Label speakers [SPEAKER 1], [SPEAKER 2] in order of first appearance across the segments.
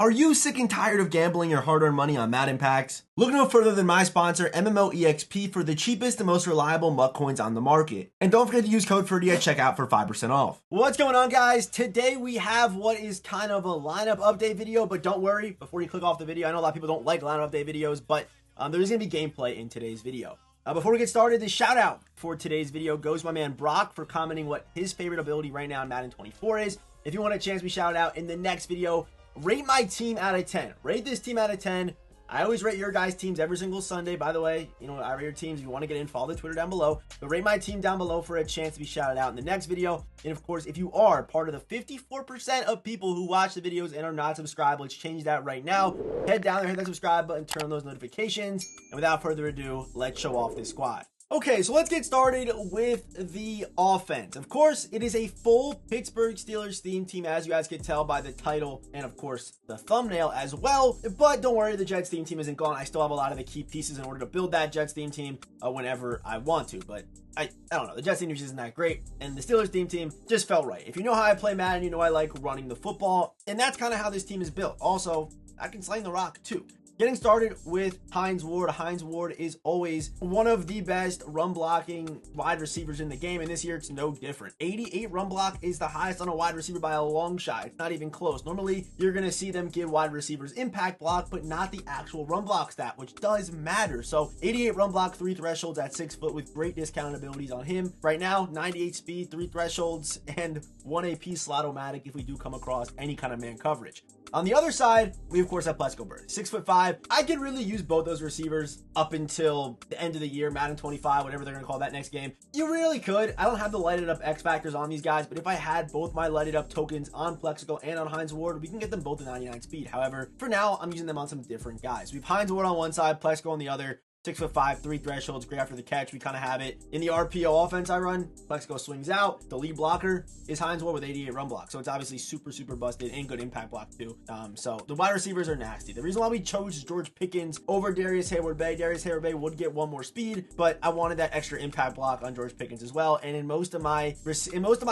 [SPEAKER 1] Are you sick and tired of gambling your hard-earned money on Madden packs? Look no further than my sponsor, MMOEXP, for the cheapest and most reliable MUT coins on the market. And don't forget to use code Ferdy at checkout for 5% off. What's going on, guys? Today we have what is kind of a lineup update video, but don't worry, before you click off the video, I know a lot of people don't like lineup update videos, but there's going to be gameplay in today's video. Before we get started, the shout out for today's video goes to my man Brock for commenting what his favorite ability right now in Madden 24 is. If you want a chance to be shouted out in the next video, rate my team out of 10. Rate this team out of 10. I always rate your guys' teams every single Sunday, by the way. You know, I rate your teams. If you want to get in, follow the Twitter down below. But rate my team down below for a chance to be shouted out in the next video. And of course, if you are part of the 54% of people who watch the videos and are not subscribed, let's change that right now. Head down there, hit that subscribe button, turn on those notifications. And without further ado, let's show off this squad. Okay, so let's get started with the offense. Of course, it is a full Pittsburgh Steelers themed team, as you guys can tell by the title and, of course, the thumbnail as well. But don't worry, the Jets theme team isn't gone. I still have a lot of the key pieces in order to build that Jets theme team whenever I want to. But I don't know. The Jets theme team isn't that great, and the Steelers theme team just felt right. If you know how I play Madden, you know I like running the football, and that's kind of how this team is built. Also, I can sling the rock too. Getting started with Hines Ward. Hines Ward is always one of the best run blocking wide receivers in the game, and this year it's no different. 88 run block is the highest on a wide receiver by a long shot. It's not even close. Normally, you're going to see them give wide receivers impact block, but not the actual run block stat, which does matter. So 88 run block, 3 thresholds at 6 foot with great discount abilities on him. Right now, 98 speed, 3 thresholds, and 1 AP slot-o-matic if we do come across any kind of man coverage. On the other side, we of course have Plesko Burris, 6'5". I could really use both those receivers up until the end of the year, Madden 25, whatever they're going to call that next game. You really could. I don't have the lighted up X factors on these guys, but if I had both my lighted up tokens on Plexico and on Hines Ward, we can get them both at 99 speed. However, for now, I'm using them on some different guys. We have Hines Ward on one side, Plexico on the other. 6'5", 3 thresholds, great after the catch. We kind of have it. In the RPO offense I run, Plexico swings out. The lead blocker is Hines Ward with 88 run block. So it's obviously super, super busted and good impact block too. So the wide receivers are nasty. The reason why we chose George Pickens over Darius Hayward-Bay, Darius Hayward-Bay would get one more speed, but I wanted that extra impact block on George Pickens as well. And in most of my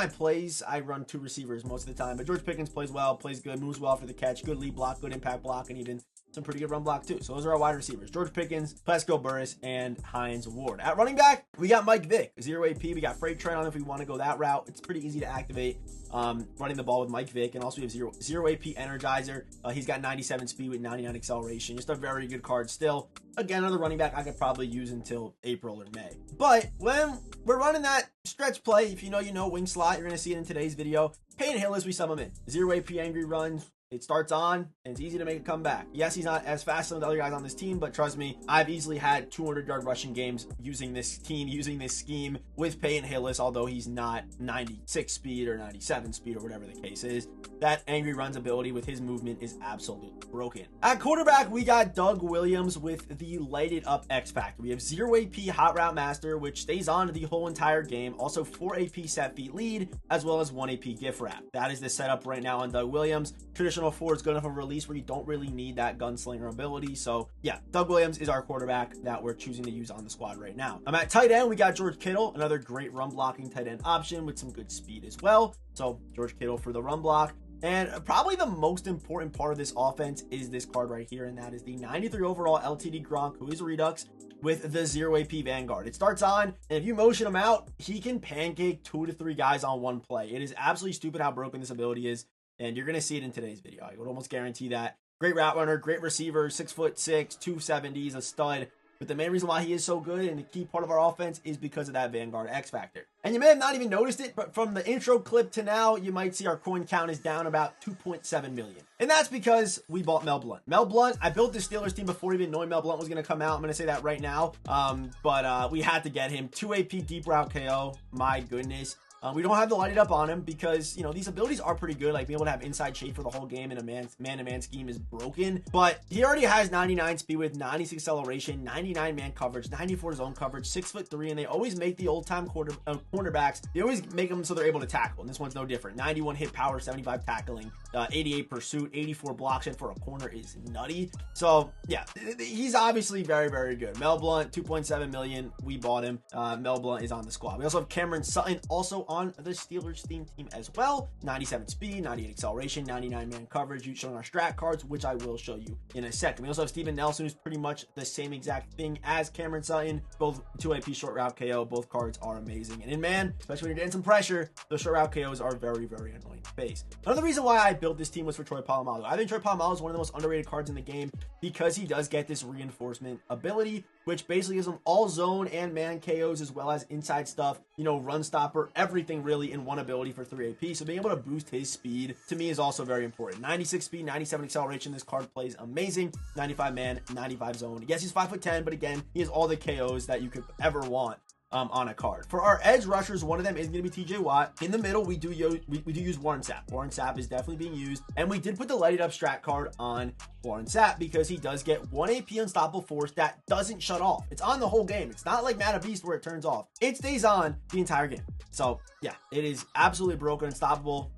[SPEAKER 1] plays, I run 2 receivers most of the time. But George Pickens plays well, plays good, moves well after the catch, good lead block, good impact block, and even some pretty good run block too. So those are our wide receivers: George Pickens, Plesko Burris, and Hines Ward. At running back, we got Mike Vick, 0 AP. We got Freight Train on if we want to go that route. It's pretty easy to activate running the ball with Mike Vick. And also we have 0 AP Energizer. He's got 97 speed with 99 acceleration. Just a very good card still. Again, another running back I could probably use until April or May. But when we're running that stretch play, if you know, wing slot, you're going to see it in today's video. Payne Hillis, we sub him in. 0 AP Angry Runs. It starts on, and it's easy to make a comeback. Yes, he's not as fast as the other guys on this team, but trust me, I've easily had 200-yard rushing games using this team, using this scheme with Peyton Hillis, although he's not 96 speed or 97 speed or whatever the case is. That Angry Runs ability with his movement is absolutely broken. At quarterback, we got Doug Williams with the lighted up X Factor. We have 0 AP Hot Route Master, which stays on the whole entire game. Also 4 AP Set Feet Lead, as well as 1 AP Gift Wrap. That is the setup right now on Doug Williams. Traditional 4 is good enough of a release where you don't really need that gunslinger ability. So yeah, Doug Williams is our quarterback that we're choosing to use on the squad right now. At tight end, we got George Kittle, another great run blocking tight end option with some good speed as well. So George Kittle for the run block. And probably the most important part of this offense is this card right here, and that is the 93 overall LTD Gronk, who is a Redux, with the 0 AP Vanguard. It starts on, and if you motion him out, he can pancake 2 to 3 guys on one play. It is absolutely stupid how broken this ability is, and you're going to see it in today's video. I would almost guarantee that. Great route runner, great receiver, 6'6", 270, he's a stud. But the main reason why he is so good and the key part of our offense is because of that Vanguard X Factor. And you may have not even noticed it, but from the intro clip to now, you might see our coin count is down about 2.7 million. And that's because we bought Mel Blount. Mel Blount, I built the Steelers team before even knowing Mel Blount was going to come out. I'm going to say that right now. But we had to get him. 2 AP Deep Route KO. My goodness. We don't have the lighted up on him because, you know, these abilities are pretty good. Like being able to have inside shade for the whole game in a man-to-man scheme is broken. But he already has 99 speed with 96 acceleration, 99 man coverage, 94 zone coverage, 6'3", and they always make the old-time cornerbacks. They always make them so they're able to tackle, and this one's no different. 91 hit power, 75 tackling, 88 pursuit, 84 block shed for a corner is nutty. So yeah, he's obviously very, very good. Mel Blount, 2.7 million. We bought him. Mel Blount is on the squad. We also have Cameron Sutton, also on the Steelers theme team as well. 97 speed, 98 acceleration, 99 man coverage, showing our strat cards, which I will show you in a second. We also have Steven Nelson, who's pretty much the same exact thing as Cameron Sutton. Both 2 AP short route KO. Both cards are amazing. And in man, especially when you're getting some pressure, those short route KOs are very, very annoying to face. Another reason why I built this team was for Troy Polamalu. I think Troy Polamalu is one of the most underrated cards in the game because he does get this reinforcement ability, which basically gives him all zone and man KOs as well as inside stuff, you know, run stopper, everything really in one ability for 3 AP. So being able to boost his speed to me is also very important. 96 speed, 97 acceleration. This card plays amazing. 95 man, 95 zone. Yes, he's 5'10", but again, he has all the KOs that you could ever want on a card. For our edge rushers, one of them is going to be TJ Watt. In the middle, we do use Warren Sapp. Warren Sapp is definitely being used, and we did put the lighted up strat card on Warren Sapp because he does get 1 AP unstoppable force that doesn't shut off. It's on the whole game. It's not like Madden Beast where it turns off. It stays on the entire game. So yeah, it is absolutely broken. Unstoppable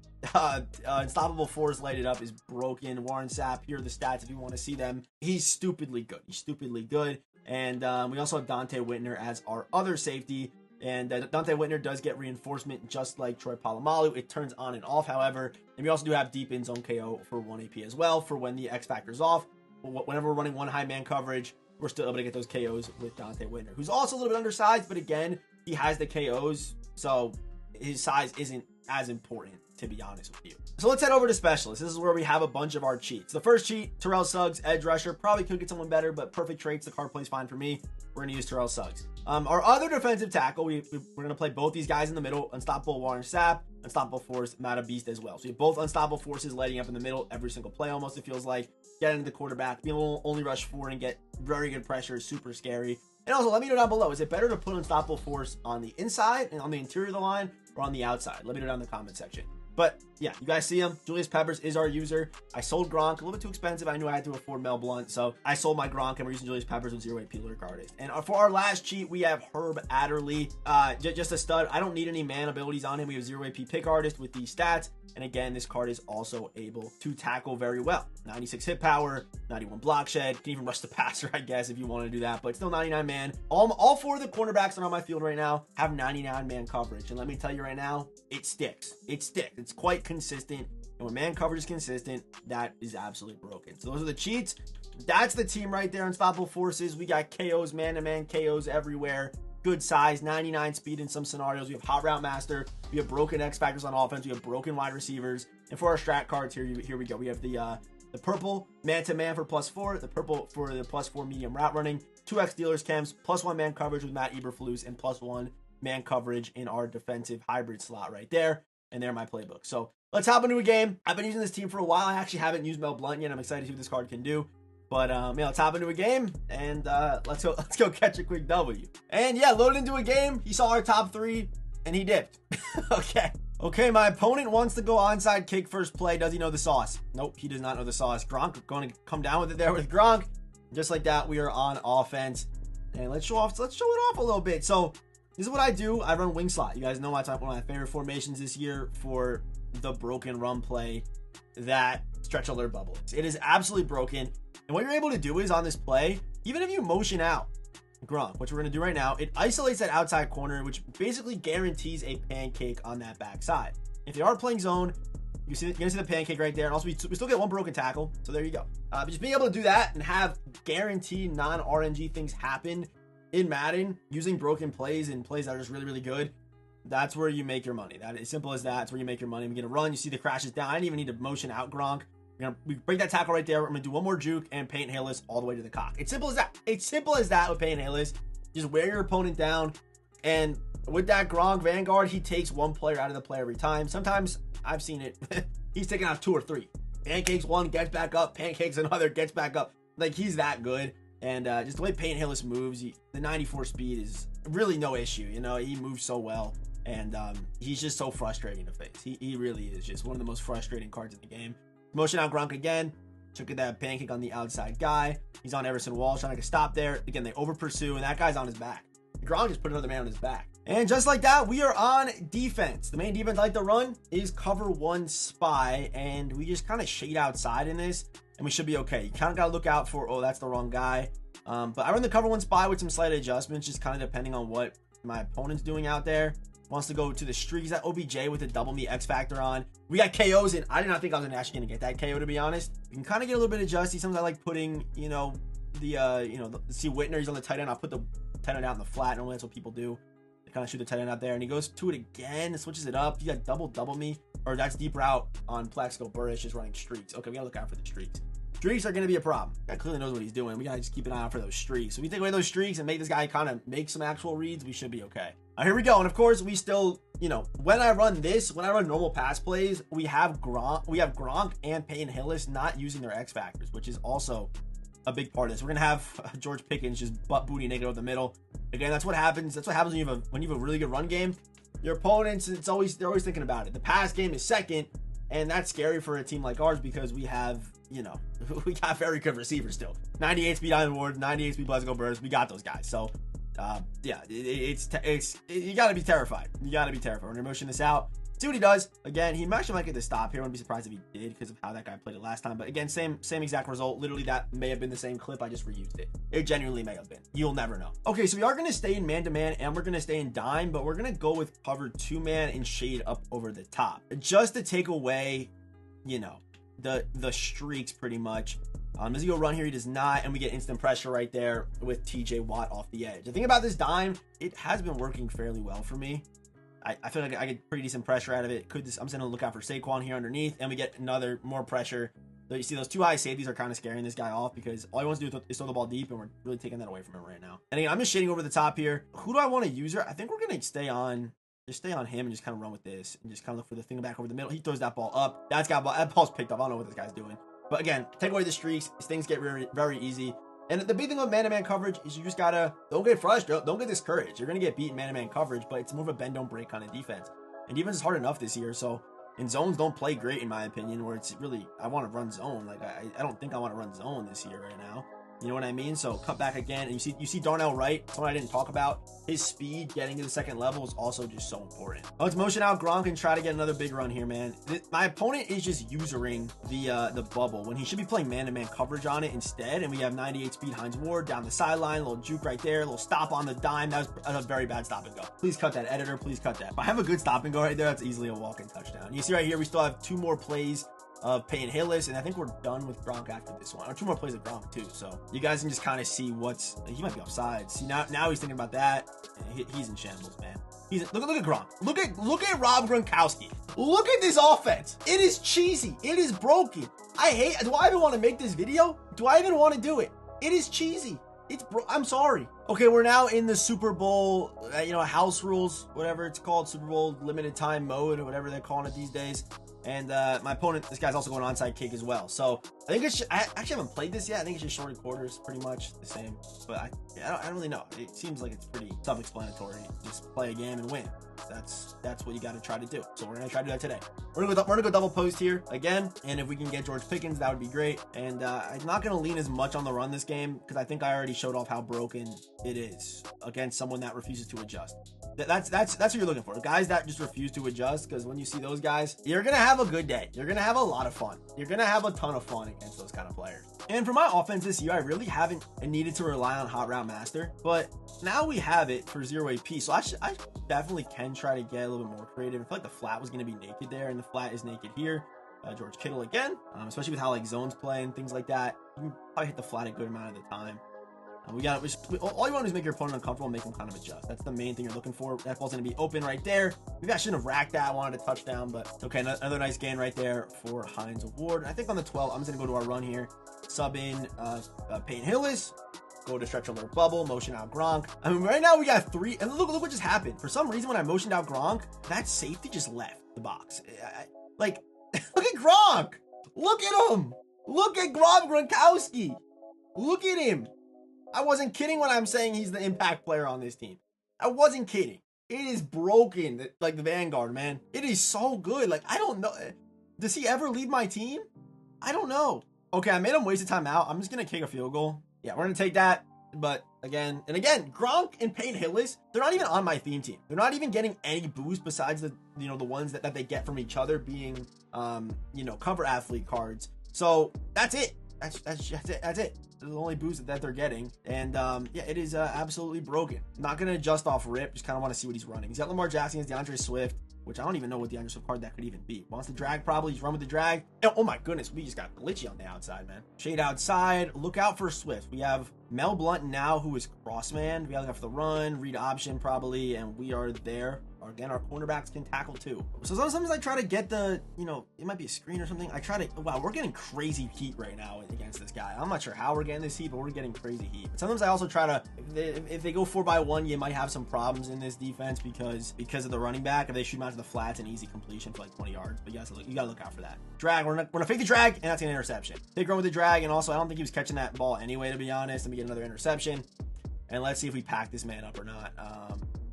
[SPEAKER 1] force lighted up is broken. Warren Sapp, here are the stats if you want to see them. He's stupidly good. And we also have Dante Whitner as our other safety. And Dante Whitner does get reinforcement just like Troy Polamalu. It turns on and off, however. And we also do have deep in zone KO for 1 AP as well for when the X Factor's off. Whenever we're running 1 high man coverage, we're still able to get those KOs with Dante Whitner, who's also a little bit undersized. But again, he has the KOs, so his size isn't as important, to be honest with you. So let's head over to specialists. This is where we have a bunch of our cheats. The first cheat, Terrell Suggs, edge rusher. Probably could get someone better, but perfect traits. The card plays fine for me. We're going to use Terrell Suggs. Our other defensive tackle, we're going to play both these guys in the middle. Unstoppable Warren Sapp, unstoppable force, Madden Beast as well. So you have both unstoppable forces lighting up in the middle every single play almost, it feels like. Get into the quarterback, be able to only rush forward and get very good pressure is super scary. And also, let me know down below, is it better to put unstoppable force on the inside and on the interior of the line or on the outside? Let me know down in the comment section. But yeah, you guys see him. Julius Peppers is our user. I sold Gronk, a little bit too expensive. I knew I had to afford Mel Blount, so I sold my Gronk and we're using Julius Peppers with 0 AP lurk artist. And for our last cheat, we have Herb Adderley, just a stud. I don't need any man abilities on him. We have 0 AP pick artist with these stats. And again, this card is also able to tackle very well. 96 hit power, 91 block shed. Can even rush the passer, I guess, if you want to do that. But still 99 man. All 4 of the cornerbacks that are on my field right now have 99 man coverage. And let me tell you right now, it sticks. It sticks. It's quite consistent. And when man coverage is consistent, that is absolutely broken. So those are the cheats. That's the team right there. Unstoppable forces. We got KOs, man-to-man KOs everywhere. Good size, 99 speed in some scenarios. We have hot route master. We have broken X factors on offense. We have broken wide receivers. And for our strat cards here we go. We have the purple man-to-man for +4, the purple for the +4 medium route running, 2X Steelers chems, +1 man coverage with Matt Eberflus, and +1 man coverage in our defensive hybrid slot right there. And they're my playbook. So let's hop into a game. I've been using this team for a while. I actually haven't used Mel Blount yet. I'm excited to see what this card can do. But yeah, let's hop into a game and let's go catch a quick W. And yeah, loaded into a game. He saw our top 3 and he dipped. Okay, my opponent wants to go onside kick first play. Does he know the sauce? Nope, he does not know the sauce. Gronk going to come down with it there with Gronk. Just like that, we are on offense. And let's show it off a little bit. So this is what I do. I run wing slot. You guys know one of my favorite formations this year for the broken run play that stretch alert bubble. It is absolutely broken. And what you're able to do is on this play, even if you motion out Gronk, which we're going to do right now, it isolates that outside corner, which basically guarantees a pancake on that backside. If they are playing zone, you're going to see the pancake right there. And also, we still get 1 broken tackle. So there you go. But just being able to do that and have guaranteed non-RNG things happen in Madden using broken plays and plays that are just really, really good, that's where you make your money. That is simple as that. That's where you make your money. We get a run. You see the crashes down. I didn't even need to motion out Gronk. We break that tackle right there. We're going to do 1 more juke and paint Halis all the way to the cock. It's simple as that. It's simple as that with paint Halis. Just wear your opponent down. And with that Gronk Vanguard, he takes 1 player out of the play every time. Sometimes I've seen it. He's taking out 2 or 3. Pancakes 1, gets back up. Pancakes another, gets back up. Like, he's that good. And just the way Paint Hillis moves, the 94 speed is really no issue. You know, he moves so well. And he's just so frustrating to face. He really is just one of the most frustrating cards in the game. Motion out Gronk again. Took that pancake on the outside guy. He's on Everson Walsh trying to stop there. Again, they over pursue, and that guy's on his back. Gronk just put another man on his back. And just like that, we are on defense. The main defense I like to run is cover 1 spy, and we just kind of shade outside in this, and we should be okay. You kind of got to look out for, oh, that's the wrong guy. But I run the cover 1 spy with some slight adjustments, just kind of depending on what my opponent's doing out there. wants to go to the streaks. That OBJ with the double me X Factor on. We got KOs in. I did not think I was actually going to get that KO, to be honest. You can kind of get a little bit of justy. Sometimes I like putting, see Whitner, he's on the tight end. I'll put the tight end out in the flat. Normally that's what people do. They kind of shoot the tight end out there, and he goes to it again, switches it up. You got double me, or that's deep route on Plexico. Burris just running streaks. Okay, we got to look out for the streaks. Streaks are going to be a problem. Guy clearly knows what he's doing. We got to just keep an eye out for those streaks. So if we take away those streaks and make this guy kind of make some actual reads, we should be okay. Here we go. And of course, we still, when I run normal pass plays, we have Gronk and Peyton Hillis not using their X factors, which is also a big part of this. We're going to have George Pickens just butt booty naked over the middle. Again, that's what happens. That's what happens when you have a really good run game. Your opponents, they're always thinking about it. The pass game is second, and that's scary for a team like ours because we have, we got very good receivers still. 98 speed Island Ward, 98 speed Plexico Burris. We got those guys. So, yeah, it's you got to be terrified. You got to be terrified. We're going to motion this out. See what he does. Again, he actually might get the stop here. I wouldn't be surprised if he did because of how that guy played it last time. But again, same exact result. Literally, that may have been the same clip. I just reused it. It genuinely may have been. You'll never know. Okay, so we are going to stay in man-to-man and we're going to stay in dime, but we're going to go with cover 2-man and shade up over the top. Just to take away, the streaks pretty much. Does he go run here? He does not, and we get instant pressure right there with TJ Watt off the edge. The thing about this dime, it has been working fairly well for me. I feel like I get pretty decent pressure out of it. I'm just going to look out for Saquon here underneath, and we get more pressure. So you see those two high safeties are kind of scaring this guy off because all he wants to do is throw the ball deep, and we're really taking that away from him right now. And again, I'm just shading over the top here. Who do I want to use here? I think we're going to stay on him and just kind of run with this and just kind of look for the thing back over the middle. He throws that ball up. That ball's picked up. I don't know what this guy's doing. But again, take away the streaks. These things get very, very easy. And the big thing with man-to-man coverage is you just gotta, don't get frustrated, don't get discouraged. You're gonna get beat in man-to-man coverage, but it's more of a bend, don't break kind of defense. And defense is hard enough this year, so and zones don't play great in my opinion, where it's really, I want to run zone. Like I don't think I want to run zone this year right now. You know what I mean? So cut back again, and you see Darnell Wright, someone I didn't talk about. His speed getting to the second level is also just so important. Let's motion out Gronk and try to get another big run here, man. My opponent is just usering the bubble when he should be playing man-to-man coverage on it instead. And we have 98 speed Hines Ward down the sideline, a little juke right there, a little stop on the dime. That was a very bad stop and go. Please cut that, editor. Please cut that. If I have a good stop and go right there, that's easily a walk-in touchdown. You see right here, we still have 2 more plays of Peyton Hillis, and I think we're done with Gronk after this one. Or 2 more plays of Gronk too, so you guys can just kind of see he might be offside. See, now he's thinking about that. He's in shambles, man. Look at Gronk. Look at Rob Gronkowski. Look at this offense. It is cheesy. It is broken. Do I even want to make this video? Do I even want to do it? It is cheesy. I'm sorry. Okay, we're now in the Super Bowl, house rules, whatever it's called, Super Bowl limited time mode, or whatever they're calling it these days. And my opponent, this guy's also going onside kick as well. So I think I actually haven't played this yet. I think it's just shorted quarters, pretty much the same. But I don't really know. It seems like it's pretty self-explanatory. Just play a game and win. That's what you got to try to do. So we're gonna try to do that today. We're gonna go double post here again, and if we can get George Pickens, that would be great. And I'm not gonna lean as much on the run this game because I think I already showed off how broken it is against someone that refuses to adjust. That's what you're looking for, guys that just refuse to adjust. Because when you see those guys, you're gonna have a good day. You're gonna have a lot of fun. You're gonna have a ton of fun against those kind of players. And for my offense this year, I really haven't needed to rely on Hot Route Master, but now we have it for 0 AP. So I definitely can try to get a little bit more creative. I feel like the flat was going to be naked there, and the flat is naked here. George Kittle again, especially with how like zones play and things like that. You can probably hit the flat a good amount of the time. All you want to do is make your opponent uncomfortable and make them kind of adjust. That's the main thing you're looking for. That ball's going to be open right there. Maybe I shouldn't have racked that. I wanted a touchdown, but okay, another nice gain right there for Hines Ward. I think on the 12, I'm just going to go to our run here. Sub in Peyton Hillis. Go to stretch alert bubble, motion out Gronk. I mean, right now we got 3, and look what just happened. For some reason, when I motioned out Gronk, that safety just left the box. Look at Gronk. Look at him. Look at Rob Gronkowski. Look at him. I wasn't kidding when I'm saying he's the impact player on this team. I wasn't kidding. It is broken, like the Vanguard, man. It is so good. Like, I don't know. Does he ever leave my team? I don't know. Okay, I made him waste a timeout. I'm just going to kick a field goal. Yeah, we're going to take that. But again, Gronk and Peyton Hillis, they're not even on my theme team. They're not even getting any boost besides the ones that they get from each other being, cover athlete cards. So that's it. That's it. This is the only boost that they're getting. And yeah, it is absolutely broken. Not going to adjust off rip. Just kind of want to see what he's running. He's got Lamar Jackson, he's DeAndre Swift, which I don't even know what DeAndre Swift card that could even be. Wants to drag probably. He's run with the drag. Oh my goodness, we just got glitchy on the outside, man. Shade outside. Look out for Swift. We have Mel Blunt now, who is crossman. We got for the run, read option probably, and we are there. Again, our cornerbacks can tackle too. So sometimes I try to get the, you know, it might be a screen or something. I try to, wow, we're getting crazy heat right now against this guy. I'm not sure how we're getting this heat, but we're getting crazy heat. Sometimes I also try to, if they go 4x1, you might have some problems in this defense because of the running back. If they shoot him out to the flats, an easy completion for like 20 yards. But you gotta look out for that. Drag, we're gonna fake the drag, and that's an interception. Big run with the drag, and also I don't think he was catching that ball anyway, to be honest. Let me get another interception. And let's see if we pack this man up or not.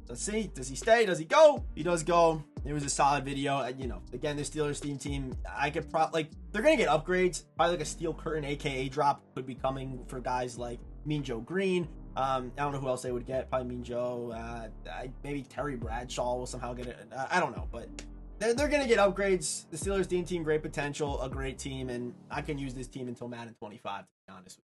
[SPEAKER 1] Let's see. Does he stay? Does he go? He does go. It was a solid video. You know, again, the Steelers team, I could probably, they're going to get upgrades. Probably like a steel curtain, AKA drop could be coming for guys like Mean Joe Green. I don't know who else they would get. Probably Mean Joe. Maybe Terry Bradshaw will somehow get it. I don't know, but they're going to get upgrades. The Steelers team, great potential, a great team, and I can use this team until Madden 25, to be honest with you.